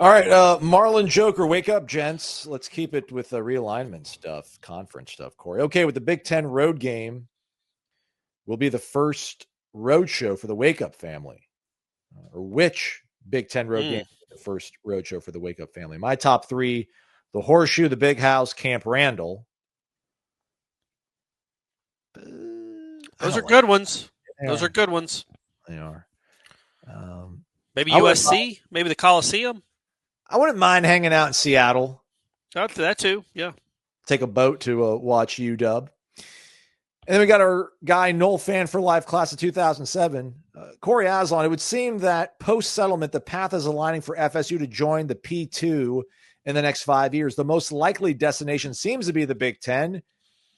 All right, Marlon Joker, wake up, gents. Let's keep it with the realignment stuff, conference stuff, Corey. Okay, with the Big Ten road game will be the first road show for the Wake Up family. Or which Big Ten road game is the first road show for the Wake Up family? My top three, the Horseshoe, the Big House, Camp Randall. Those are good ones. Those are good ones. They are. Maybe USC, maybe the Coliseum. I wouldn't mind hanging out in Seattle. That too, yeah. Take a boat to watch UW. And then we got our guy, Noel Fan for Life, class of 2007. Corey Aslan, it would seem that post-settlement, the path is aligning for FSU to join the P2 in the next 5 years. The most likely destination seems to be the Big Ten.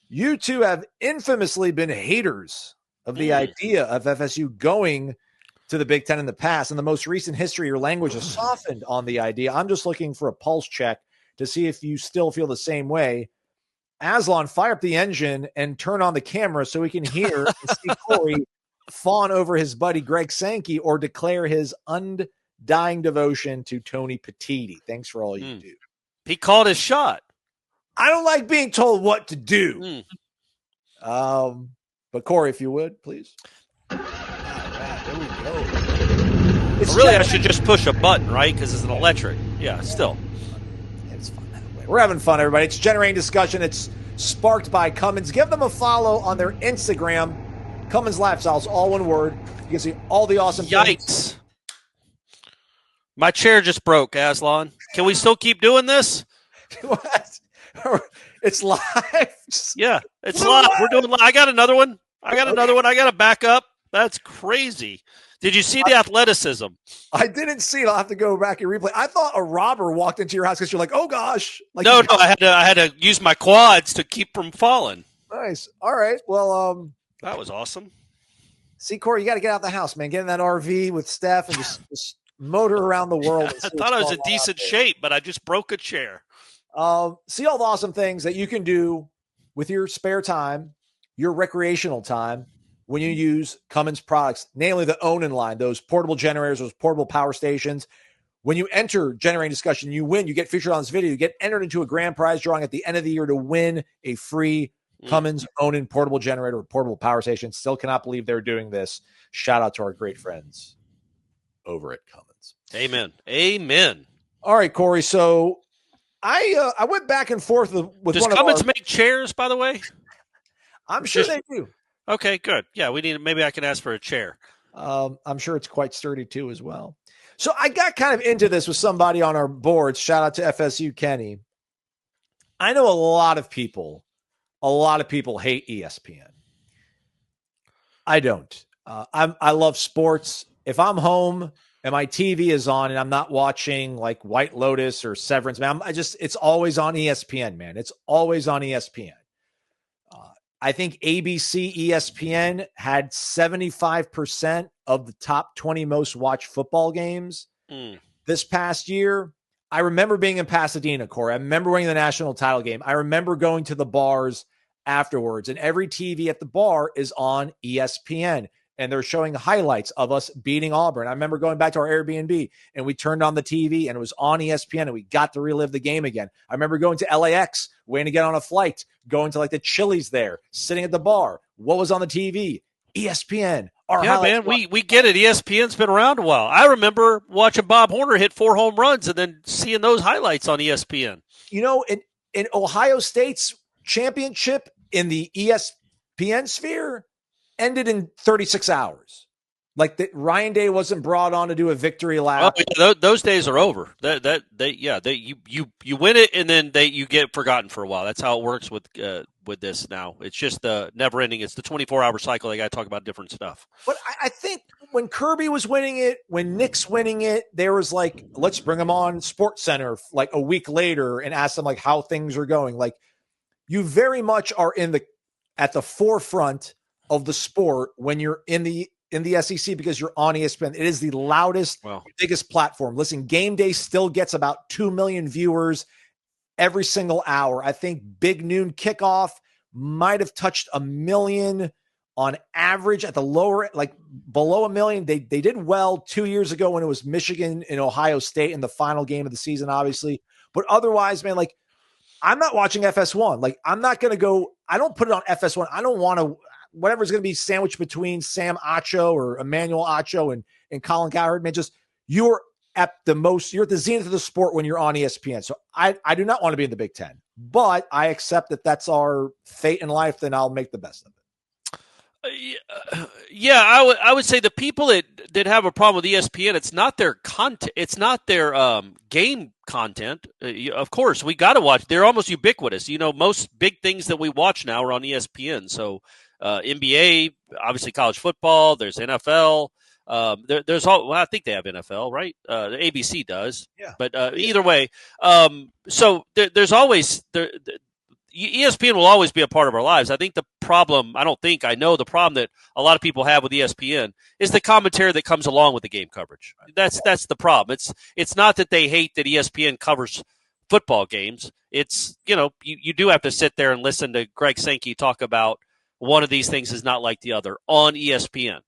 You two have infamously been haters of the idea of FSU going to the Big Ten in the past. In the most recent history, your language has softened on the idea. I'm just looking for a pulse check to see if you still feel the same way. Aslan, fire up the engine and turn on the camera so we can hear and see Corey fawn over his buddy Greg Sankey or declare his undying devotion to Tony Petitti. Thanks for all you do. He called his shot. I don't like being told what to do. But Corey, if you would, please. There we go. Really, I should just push a button, right? Because it's an electric. Yeah, still. It's fun that way. We're having fun, everybody. It's generating discussion. It's sparked by Cummins. Give them a follow on their Instagram. CumminsLifestyle is all one word. You can see all the awesome things. Yikes. My chair just broke, Aslan. Can we still keep doing this? What? It's live. Yeah, it's live. We're doing live. I got another one. I got a backup. That's crazy. Did you see the athleticism? I didn't see it. I'll have to go back and replay. I thought a robber walked into your house because you're like, oh gosh. Like, no, I had to use my quads to keep from falling. Nice. All right. Well, that was awesome. See, Corey, you got to get out the house, man. Get in that RV with Steph and just motor around the world. I thought I was in decent shape, but I just broke a chair. See all the awesome things that you can do with your spare time, your recreational time, when you use Cummins products, namely the Onan line, those portable generators, those portable power stations. When you enter generating discussion, you win. You get featured on this video. You get entered into a grand prize drawing at the end of the year to win a free Cummins Onan portable generator or portable power station. Still cannot believe they're doing this. Shout out to our great friends over at Cummins. Amen. All right, Corey. So I went back and forth with Does one Cummins of our... make chairs, by the way? I'm sure they do. Okay, good. Yeah, maybe I can ask for a chair. I'm sure it's quite sturdy too as well. So I got kind of into this with somebody on our boards. Shout out to FSU Kenny. I know a lot of people hate ESPN. I don't. I love sports. If I'm home and my TV is on and I'm not watching like White Lotus or Severance, man, it's always on ESPN, man. It's always on ESPN. I think ABC ESPN had 75% of the top 20 most watched football games this past year. I remember being in Pasadena, Corey. I remember winning the national title game. I remember going to the bars afterwards, and every TV at the bar is on ESPN, and they're showing highlights of us beating Auburn. I remember going back to our Airbnb, and we turned on the TV, and it was on ESPN, and we got to relive the game again. I remember going to LAX, waiting to get on a flight, going to like the Chili's there, sitting at the bar. What was on the TV? ESPN. Yeah, man, we get it. ESPN's been around a while. I remember watching Bob Horner hit 4 home runs and then seeing those highlights on ESPN. You know, in Ohio State's championship in the ESPN sphere ended in 36 hours. Like Ryan Day wasn't brought on to do a victory lap. Oh, yeah, those days are over. You win it and then you get forgotten for a while. That's how it works with this now. It's just the never ending. It's the 24-hour cycle. They got to talk about different stuff. But I think when Kirby was winning it, when Nick's winning it, there was like, let's bring them on Sports Center like a week later and ask them like how things are going. Like you very much are at the forefront of the sport when you're in the SEC because you're on ESPN. It is the loudest, biggest platform. Listen, Game Day still gets about 2 million viewers every single hour. I think Big Noon Kickoff might have touched 1 million on average at the lower, like below 1 million. They did well 2 years ago when it was Michigan and Ohio State in the final game of the season, obviously. But otherwise, man, like I'm not watching FS1. Like I'm not going to go, I don't put it on FS1. I don't want to, whatever's going to be sandwiched between Sam Acho or Emmanuel Acho and Colin Cowherd, man, just you're at the zenith of the sport when you're on ESPN. So I do not want to be in the Big Ten, but I accept that that's our fate in life. Then I'll make the best of it. Yeah, I would say the people that have a problem with ESPN, it's not their content, it's not their game content. Of course, we got to watch. They're almost ubiquitous. Most big things that we watch now are on ESPN. So NBA, obviously college football. There's NFL. There's all. Well, I think they have NFL, right? The ABC does. Yeah. But either way, so there's always there. ESPN will always be a part of our lives. I think the problem, I know the problem that a lot of people have with ESPN is the commentary that comes along with the game coverage. That's the problem. It's not that they hate that ESPN covers football games. It's, you do have to sit there and listen to Greg Sankey talk about one of these things is not like the other on ESPN.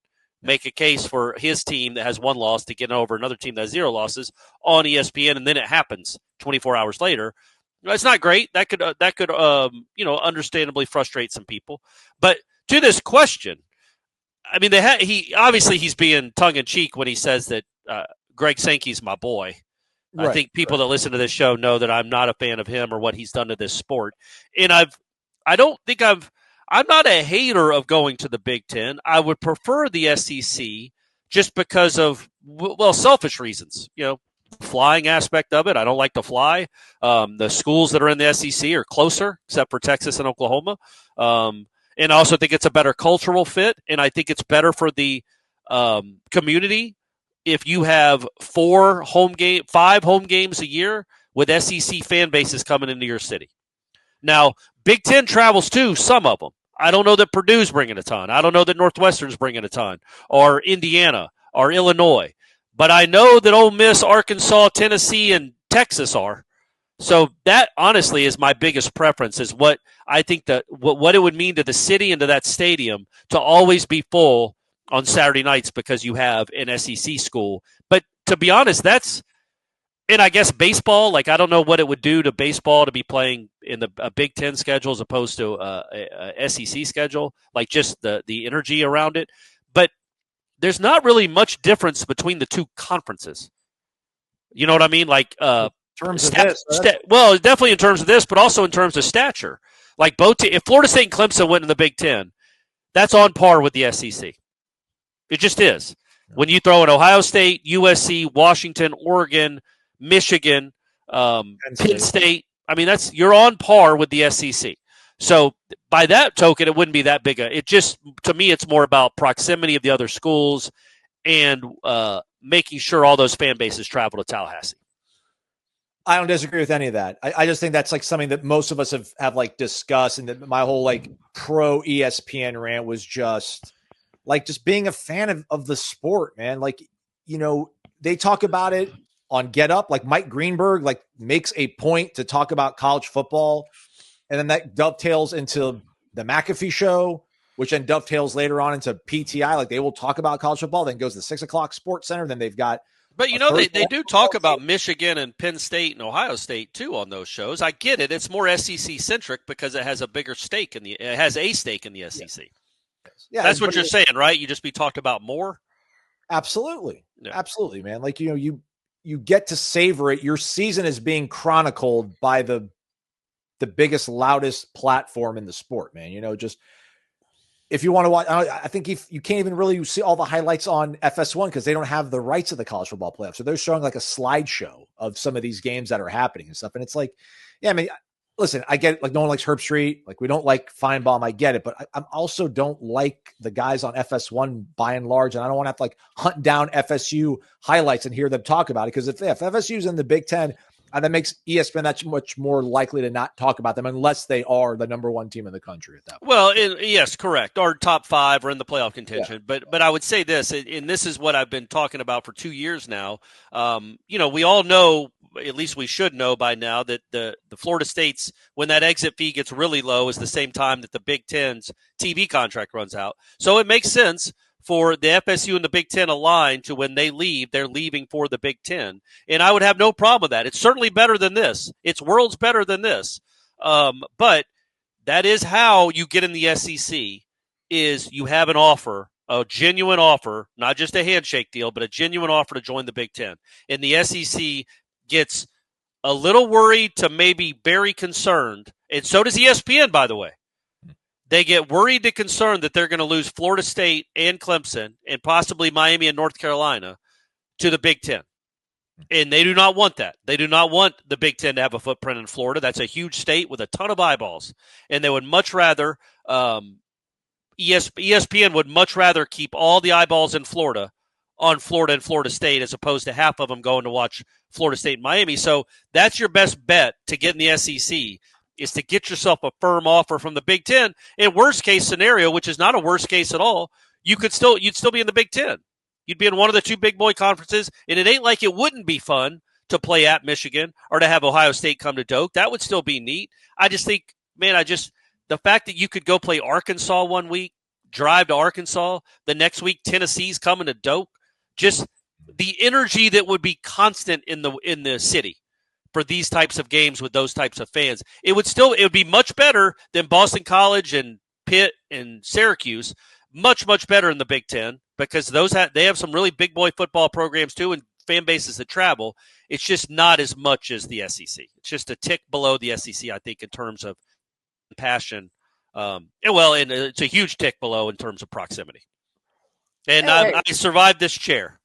Make a case for his team that has one loss to get over another team that has 0 losses on ESPN, and then it happens 24 hours later. It's not great. That could understandably frustrate some people. But to this question, I mean, he's being tongue in cheek when he says that Greg Sankey's my boy. Right, I think people that listen to this show know that I'm not a fan of him or what he's done to this sport. And I'm not a hater of going to the Big Ten. I would prefer the SEC just because of selfish reasons. Flying aspect of it. I don't like to fly. The schools that are in the SEC are closer, except for Texas and Oklahoma. And I also think it's a better cultural fit, and I think it's better for the community if you have 5 home games a year with SEC fan bases coming into your city. Now, Big Ten travels too, some of them. I don't know that Purdue's bringing a ton. I don't know that Northwestern's bringing a ton, or Indiana, or Illinois. But I know that Ole Miss, Arkansas, Tennessee, and Texas are. So that, honestly, is my biggest preference, is what I think what it would mean to the city and to that stadium to always be full on Saturday nights because you have an SEC school. But to be honest, and I guess baseball, like I don't know what it would do to baseball to be playing in a Big Ten schedule as opposed to a SEC schedule, like just the energy around it. But there's not really much difference between the two conferences. You know what I mean? Like, in terms of this, definitely in terms of this, but also in terms of stature. Like if Florida State and Clemson went in the Big Ten, that's on par with the SEC. It just is. When you throw in Ohio State, USC, Washington, Oregon, Michigan, Penn State, I mean, you're on par with the SEC. So by that token, it wouldn't be that big. To me, it's more about proximity of the other schools and making sure all those fan bases travel to Tallahassee. I don't disagree with any of that. I just think that's like something that most of us have like discussed, and that my whole like pro ESPN rant was just being a fan of the sport, man. Like, they talk about it on Get Up, like Mike Greenberg like makes a point to talk about college football. And then that dovetails into the McAfee show, which then dovetails later on into PTI. Like they will talk about college football, then goes to the 6 o'clock Sports Center. Then they've got, but they do talk about Michigan and Penn State and Ohio State too on those shows. I get it; it's more SEC centric because it has a bigger stake it has a stake in the SEC. Yeah, that's what you're saying, right? You just be talked about more. Absolutely, absolutely, man. Like you get to savor it. Your season is being chronicled by the biggest, loudest platform in the sport, man. Just if you want to watch, I think if you can't even really see all the highlights on FS1 because they don't have the rights of the college football playoffs. So they're showing like a slideshow of some of these games that are happening and stuff. And it's like, yeah, I mean, listen, I get it. Like no one likes Herb Street. Like we don't like Feinbaum. I get it. But I also don't like the guys on FS1 by and large. And I don't want to have to like hunt down FSU highlights and hear them talk about it. Because if FSU's in the Big Ten, that makes ESPN that much more likely to not talk about them unless they are the number one team in the country at that point. Well, yes, correct. Or top 5 or in the playoff contention. Yeah. But I would say this, and this is what I've been talking about for 2 years now. We all know, at least we should know by now, that the Florida State's, when that exit fee gets really low, is the same time that the Big Ten's TV contract runs out. So it makes sense for the FSU and the Big Ten align to when they leave, they're leaving for the Big Ten. And I would have no problem with that. It's certainly better than this. It's worlds better than this. But that is how you get in the SEC, is you have an offer, a genuine offer, not just a handshake deal, but a genuine offer to join the Big Ten. And the SEC gets a little worried to maybe very concerned, and so does ESPN, by the way. They get worried to concerned that they're going to lose Florida State and Clemson and possibly Miami and North Carolina to the Big Ten. And they do not want that. They do not want the Big Ten to have a footprint in Florida. That's a huge state with a ton of eyeballs. And they would much rather, ESPN would much rather keep all the eyeballs in Florida on Florida and Florida State as opposed to half of them going to watch Florida State and Miami. So that's your best bet to get in the SEC, is to get yourself a firm offer from the Big Ten. In worst case scenario, which is not a worst case at all, you'd still be in the Big Ten. You'd be in one of the 2 big boy conferences, and it ain't like it wouldn't be fun to play at Michigan or to have Ohio State come to Doak. That would still be neat. I just think, man, the fact that you could go play Arkansas one week, drive to Arkansas, the next week Tennessee's coming to Doak, just the energy that would be constant in the city for these types of games with those types of fans. It would be much better than Boston College and Pitt and Syracuse. Much, much better in the Big Ten, because they have some really big boy football programs too, and fan bases that travel. It's just not as much as the SEC. It's just a tick below the SEC, I think, in terms of passion. And it's a huge tick below in terms of proximity. And I survived this chair.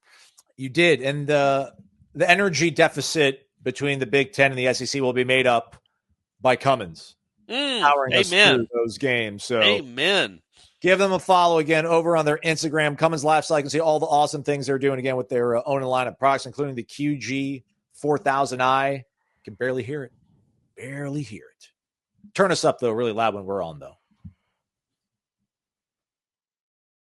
You did, and the energy deficit between the Big Ten and the SEC will be made up by Cummins powering us through those games. So, amen. Give them a follow again over on their Instagram, CumminsLifestyle. You can see all the awesome things they're doing again with their own line of products, including the QG 4000i. You can barely hear it. Barely hear it. Turn us up, though, really loud when we're on, though.